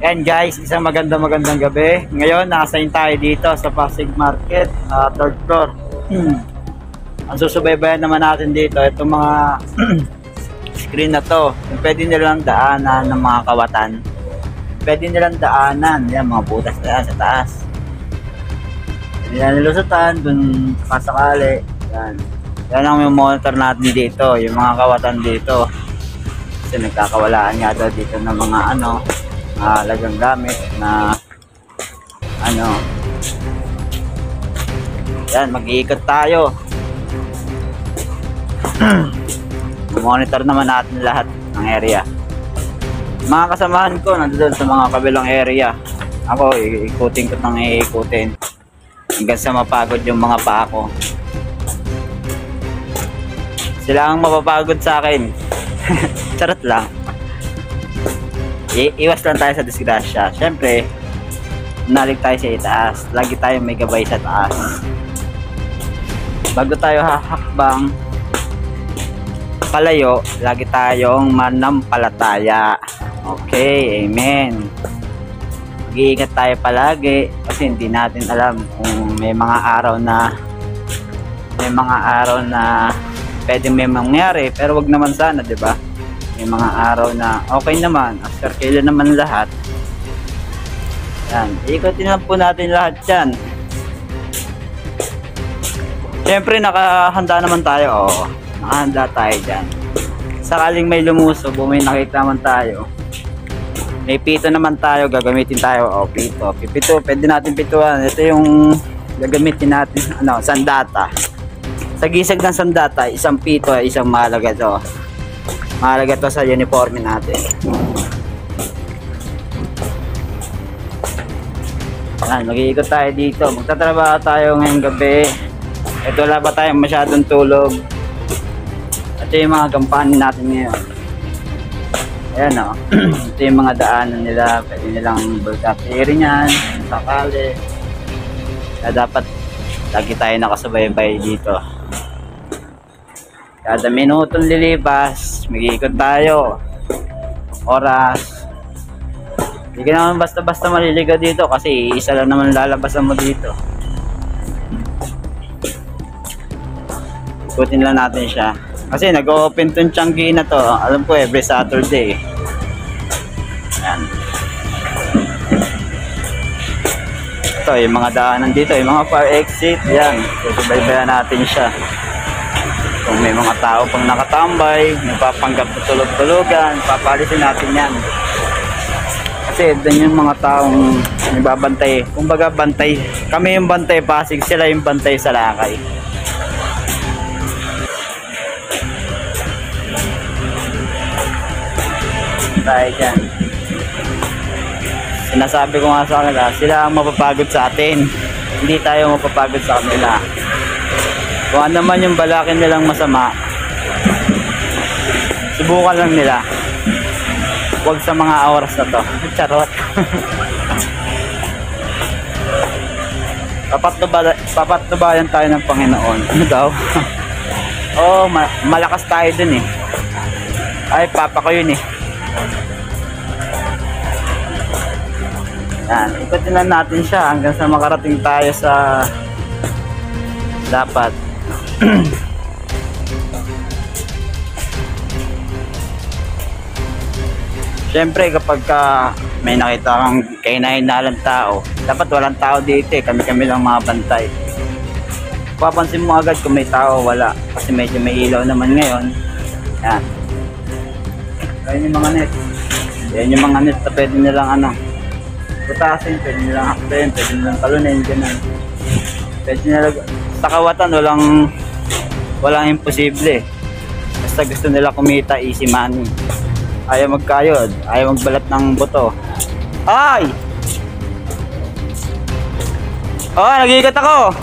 Yan guys, isang magandang gabi. Ngayon, nakasign tayo dito sa Pasig Market, third floor. Ang susubaybayan naman natin dito, itong mga screen na to. Pwede nilang daanan ng mga kawatan. Pwede nilang daanan, yan, mga butas na yan sa taas. Pwede nilang nilusutan, dun kasakali. Yan. Yan ang monitor natin dito, yung mga kawatan dito. Kasi nagkakawalaan nga daw dito ng mga lagang gamit na yan, mag-iikot tayo. Monitor naman natin lahat ng area. Mga kasamahan ko nandoon sa mga kabilang area. Ako iikutin ko nang iikutin hanggang sa mapagod yung mga paa ko. Sila ang mapapagod sa akin. Charot lang. Iwas lang tayo sa disgrasya. Siyempre, nalig tayo sa itaas. Lagi tayo may gabay sa taas. Bago tayo hahakbang palayo, lagi tayong manampalataya. Okay, amen. Mag-iingat tayo palagi kasi hindi natin alam kung may mga araw na pwede may mangyari, pero wag naman sana, 'di ba? May mga araw na okay naman, after kailan naman lahat. Yan, ikutin lang po natin lahat yan. Siyempre nakahanda naman tayo, nakahanda tayo dyan. Sakaling may lumusob o may nakita naman tayo, may pito naman tayo, gagamitin tayo. Pito, pwede natin pituan. Ito yung gagamitin natin, sandata. Sa gisag ng sandata, isang pito ay isang mahalaga to. Mahalaga to sa uniforme natin. Yan, mag-iikot tayo dito. Magtatrabaho tayo ngayong gabi. Ito, wala pa tayong masyadong tulog. Ito yung mga gampanin natin ngayon. Ayan o. Ito yung mga daanan nila. Pwede nilang bulgatirin yan. Sakali. Kaya dapat lagi tayo nakasubaybay dito. Kada minutong lilipas, mag-iikot tayo. Oras. Hindi ka naman basta-basta maliligaw dito kasi isa lang naman lalabasan mo dito. Ikutin lang natin siya. Kasi nag-open tong Changi na to. Alam ko every Saturday. Ayan. Ito yung mga daanan dito, yung mga fire exit. Yan, susubaybayan natin siya. Kung may mga tao pang nakatambay, nagpapanggap na tulog-tulugan, papalisin natin yan. Kasi doon yung mga taong nagbabantay. Kumbaga bantay. Kami yung bantay Pasig, sila yung bantay sa Lakay. Tayo dyan. Sinasabi ko nga sa kanila, sila ang mapapagod sa atin. Hindi tayo mapapagod sa kanila. Kung ano man yung balakin nilang masama, subukan lang nila. Huwag sa mga oras na to. Charot. Papatnubayan tayo ng Panginoon. Ano daw? Malakas tayo dun eh. Ay, papa ko yun eh. Yan, ikutin lang natin siya hanggang sa makarating tayo sa dapat. Siyempre kapag may nakita kang kahinahinalang tao, dapat walang tao dito eh. Kami lang mga bantay. Papansin mo agad kung may tao, wala. Kasi medyo may ilaw naman ngayon. Yan. Ayan yung mga net. Ayan yung mga net na pwede nilang putasin, pwede nilang hakbin, pwede nilang talunin, ganun. Pwede nilang sa kawatan, walang imposible. Basta gusto nila kumita, easy money. Ayaw magkayod, ayaw magbalat ng buto. Ay! Nag-iikot ako!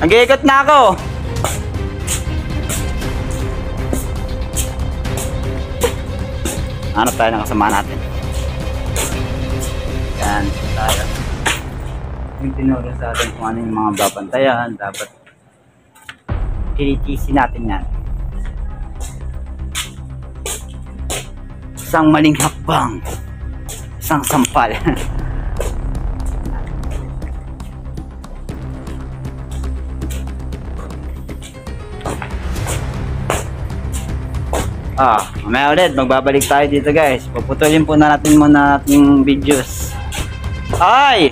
Nag-iikot na ako! Hanap tayo ng kasama natin. Yan, tayo. Yung tinuro sa atin kung ano yung mga babantayan, dapat kilitisi natin yan. Isang maling hakbang. Isang sampal. Mamaya ulit, magbabalik tayo dito guys. Puputulin po na natin muna ating videos. Ay!